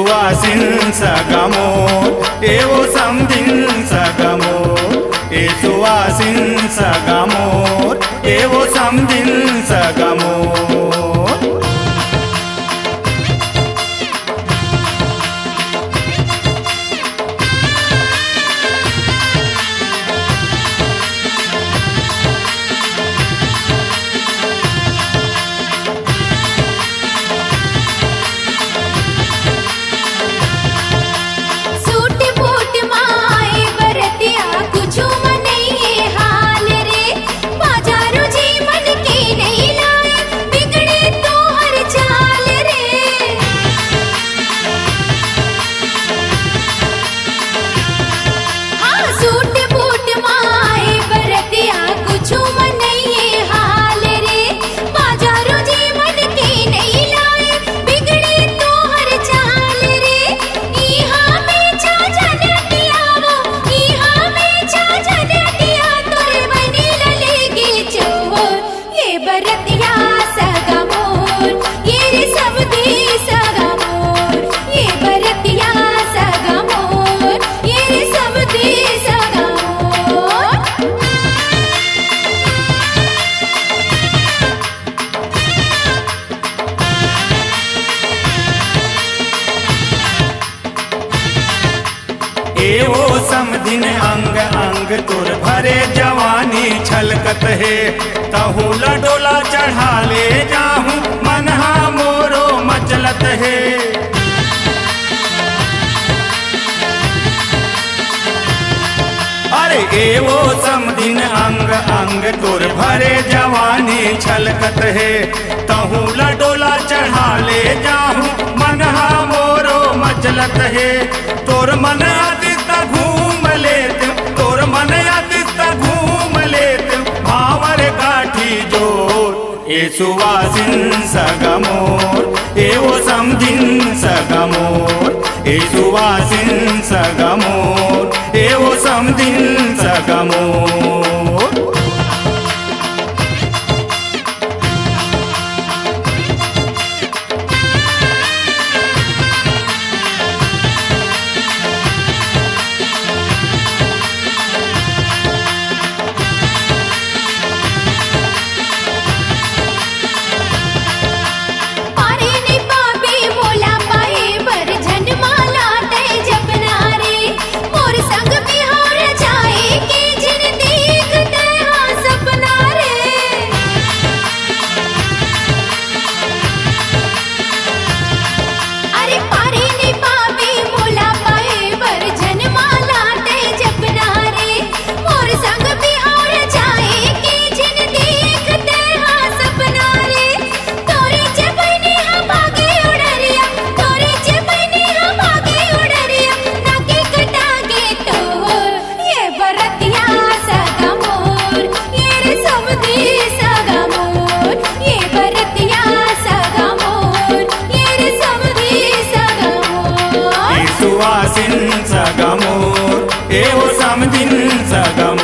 सुवासिन सगमोर एवो समदिन सगमोर ए सुवासिन सगमोर एवो समदिन सगमोर एवो समदिन अंग अंग तुर भरे जवानी छलकत है तहुला डोला चढ़ा ले जाहूं मनहा मोरो मचलत है अरे एवो समदिन अंग अंग तुर भरे जवानी छलकत है तहुला डोला चढ़ा ले जाहूं मनहा मोरो मचलत है तोर मन घूम लेत तोर मन घूम लेत भावर काठी जोर ए सुवासिन सगमोर एवो समदिन सगमोर ए सुवासिन सगमोर एवो समदिन सगमोर सुवासिन सगमोर एवो समदिन सगमोर